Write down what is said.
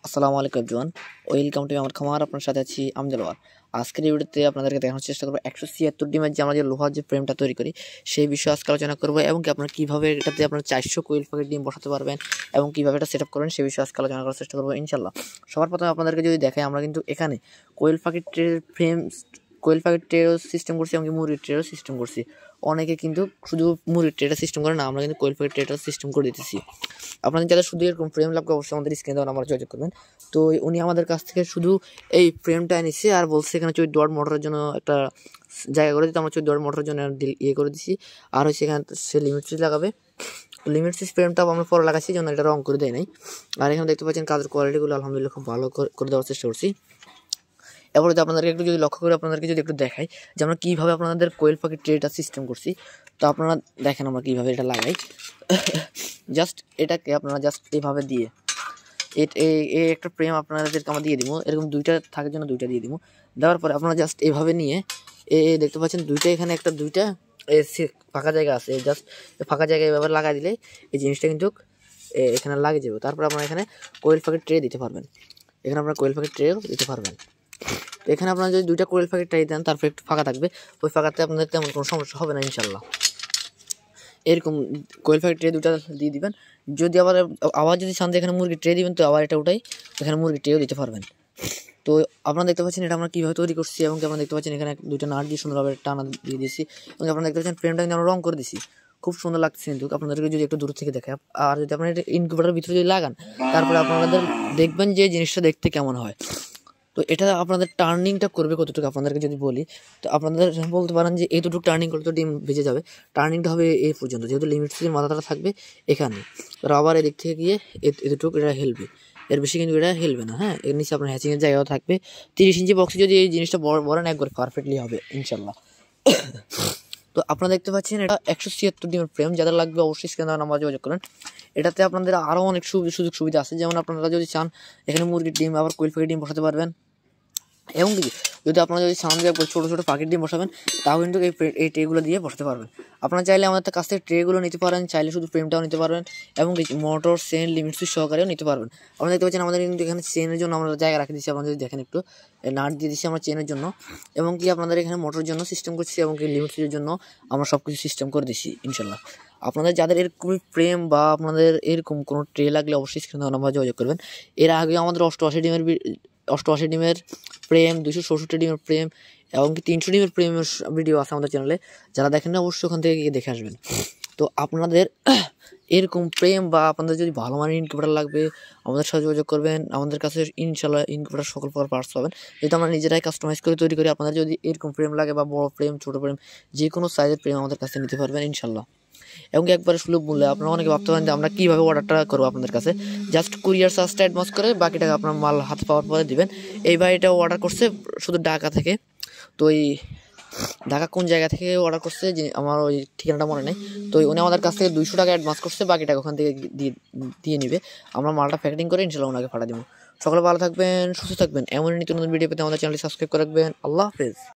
আসসালামু আলাইকুম everyone, welcome to আমার খামার। আপনার সাথে আছি আমজালওয়ার। আজকের এই ভিডিওতে আপনাদেরকে দেখানোর চেষ্টা করবো 176 ডিমের যে আমরা যে লোহার যে ফ্রেমটা তৈরি করি সেই বিষয়ে আজকে আলোচনা করবো, এবং কি আপনারা কীভাবে এটাতে আপনার 400 কোয়েল পাখির ডিম বসাতে পারবেন এবং কীভাবে এটা সেট আপ করবেন সেই বিষয়ে আজকে আলোচনা করার চেষ্টা করবো ইনশাল্লাহ। সবার প্রথমে আপনাদেরকে যদি দেখাই, আমরা কিন্তু এখানে কোয়েল পাখির ট্রেও সিস্টেম করছি, এমনকি মুরগির ট্রেও সিস্টেম করছি। অনেকে কিন্তু শুধু মুরগির ট্রেটা সিস্টেম করে না, আমরা কিন্তু কোয়েল পাখির ট্রেটা সিস্টেম করে দিতেছি। আপনাদের যারা শুধু এরকম ফ্রেম লাগবে অবশ্যই আমাদের স্ক্রিনে দেওয়া নাম্বারে যোগাযোগ করবেন। তো উনি আমাদের কাছ থেকে শুধু এই ফ্রেমটা এনেছে আর বলছে এখানে 14 ওয়াট মোটরের জন্য একটা জায়গা করে দিতে। আমরা 14 ওয়াট মোটরের জন্য ইয়ে করে দিচ্ছি, আর হচ্ছে এখানে সে লিমিট সুইচ লাগাবে। লিমিট সুইচ ফ্রেমটা আমরা পরে লাগাচ্ছি, যেন এটা রং করে দেয় নাই। আর এখানে দেখতে পাচ্ছেন কাজের কোয়ালিটিগুলো আলহামদুলিল্লাহ খুব ভালো করে দেওয়ার চেষ্টা করছি। এরপরে আপনাদেরকে একটু যদি লক্ষ্য করে আপনাদেরকে যদি একটু দেখাই যে আমরা কীভাবে আপনাদের কোয়েল পাখির ট্রেটা সিস্টেম করছি, তো আপনারা দেখেন আমরা কীভাবে এটা লাগাই। জাস্ট এটাকে আপনারা জাস্ট এইভাবে দিয়ে এই একটা ফ্রেম আপনাদেরকে আমরা দিয়ে দিব, এরকম দুইটা থাকার জন্য দুইটা দিয়ে দিব। দেওয়ার পরে আপনারা জাস্ট এইভাবে নিয়ে দেখতে পাচ্ছেন দুইটা, এখানে একটা দুইটা ফাঁকা জায়গা আছে, জাস্ট ফাঁকা জায়গায় এভাবে লাগাই দিলে এই জিনিসটা কিন্তু এখানে লাগে যাবে। তারপর আপনারা এখানে কোয়েল পাখির ট্রে দিতে পারবেন, এখানে আপনারা কোয়েল পাখির ট্রেও দিতে পারবেন। তো এখানে আপনারা যদি দুইটা কোয়েল পাখির ট্রে দেন, তারপর একটু ফাঁকা থাকবে, ওই ফাঁকাতে আপনাদের তেমন কোনো সমস্যা হবে না ইনশাল্লাহ। এরকম কোয়েল পাখির ট্রে দুটা দিয়ে দিবেন। যদি আবার যদি চান এখানে মুরগির ট্রে দিবেন, তো আবার এটা ওটাই এখানে মুরগির ট্রেও দিতে পারবেন। তো আপনারা দেখতে পাচ্ছেন এটা আমরা কীভাবে তৈরি করছি, এবং আপনারা দেখতে পাচ্ছেন এখানে দুইটা নাট দিয়ে সুন্দরভাবে টানা দিয়ে দিয়েছি, এবং আপনারা দেখতে পাচ্ছেন ফ্রেমটা কিন্তু আমরা রং করে দিয়েছি, খুব সুন্দর লাগছে। কিন্তু আপনাদেরকে যদি একটু দূর থেকে দেখায়, আর যদি আপনারা এটা ইনকিউবেটরের ভিতরে যদি লাগান, তারপরে আপনাদের দেখবেন যে জিনিসটা দেখতে কেমন হয়। তো এটা আপনাদের টার্নিংটা করবে কতটুকু আপনাদেরকে যদি বলি, তো আপনাদের বলতে পারেন যে এতটুকু টার্নিং করলে তো ডিম ভেজে যাবে। টার্নিংটা হবে এই পর্যন্ত, যেহেতু লিমিট সুইচের মাথাটা থাকবে এখানে, আবার এদিক থেকে গিয়ে এতটুকু এটা হেলবে, এর বেশি কিন্তু এটা হেলবে না। হ্যাঁ, এর নিচে আপনার হ্যাচিংয়ের জায়গাও থাকবে। 30 ইঞ্চি বক্সে যদি এই জিনিসটা বড়েন একবার পারফেক্টলি হবে ইনশাল্লাহ। তো আপনারা দেখতে পাচ্ছেন এটা 176 ডিমের ফ্রেম, যাদের লাগবে অবশ্যই স্ক্রিনে দেওয়া নাম্বারে যোগাযোগ করেন। এটাতে আপনাদের আরও অনেক সুযোগ সুবিধা আছে, যেমন আপনারা যদি চান এখানে মুরগির ডিম আবার কোয়েল পাখির ডিম বসাতে পারবেন, এবং যদি আপনারা যদি চান যে ছোটো ছোটো পাখির ডিম বসাবেন, তাও কিন্তু এই ট্রেগুলো দিয়ে বসাতে পারবেন। আপনারা চাইলে আমাদের কাছ থেকে ট্রেগুলো নিতে পারেন, চাইলে শুধু ফ্রেমটাও নিতে পারবেন, এবং মোটর চেন লিমিট সুইচ সহকারেও নিতে পারবেন। আপনারা দেখতে পাচ্ছেন আমাদের কিন্তু এখানে চেনের জন্য আমরা জায়গা রাখে দিচ্ছি, আপনারা যদি দেখেন একটু নাট দিয়ে দিচ্ছি আমরা চেনের জন্য, এবং কি আপনাদের এখানে মোটরের জন্য সিস্টেম করছি, এবং কি লিমিট সুইচের জন্য আমরা সব কিছু সিস্টেম করে দিচ্ছি ইনশাল্লাহ। আপনাদের যাদের এরকম ফ্রেম বা আপনাদের এরকম কোনো ট্রে লাগলে অবশ্যই স্ক্রিনে নাম্বার যোগাযোগ করবেন। এর আগে আমাদের 88 ডিমের ফ্রেম, 264 ডিমের ফ্রেম, এবং কি 300 ডিমের ফ্রেমের ভিডিও আছে আমাদের চ্যানেলে, যারা দেখেন না অবশ্যই ওখান থেকে গিয়ে দেখে আসবেন। তো আপনাদের এরকম ফ্রেম বা আপনাদের যদি ভালো মানের ইনকিউবেটর লাগবে, আমাদের সাথে যোগাযোগ করবেন। আমাদের কাছে ইনশাল্লাহ ইনকিউবেটর সকল প্রকার পার্টস পাবেন, যেহেতু আমরা নিজেরাই কাস্টমাইজ করে তৈরি করি। আপনাদের যদি এরকম ফ্রেম লাগে বা বড় ফ্রেম, ছোটো ফ্রেম, যে কোনো সাইজের ফ্রেম আমাদের কাছে নিতে পারবেন ইনশাল্লাহ, এবং একবারে সুলভ মূল্যে। আপনারা অনেকে ভাবতে পারেন যে আমরা কীভাবে অর্ডারটা করবো আপনাদের কাছে, জাস্ট কুরিয়ার চার্জটা অ্যাডভান্স করে বাকি টাকা আপনার মাল হাতে পাওয়ার পরে দিবেন। এই ভাই এটা অর্ডার করছে শুধু ঢাকা থেকে, তো এই ঢাকা কোন জায়গা থেকে অর্ডার করছে যে আমার ওই ঠিকানাটা মনে নেই। তো উনি আমাদের কাছ থেকে 200 টাকা অ্যাডভান্স করছে, বাকি টাকা ওখান থেকে দিয়ে নিবে। আমরা মালটা প্যাকেটিং করে ইনশাল্লাহ ওনাকে পাঠিয়ে দেবো। সকলে ভালো থাকবেন, সুস্থ থাকবেন। এমন নিত্য নতুন ভিডিও পেতে আমাদের চ্যানেলটি সাবস্ক্রাইব করে রাখবেন। আল্লাহ হাফেজ।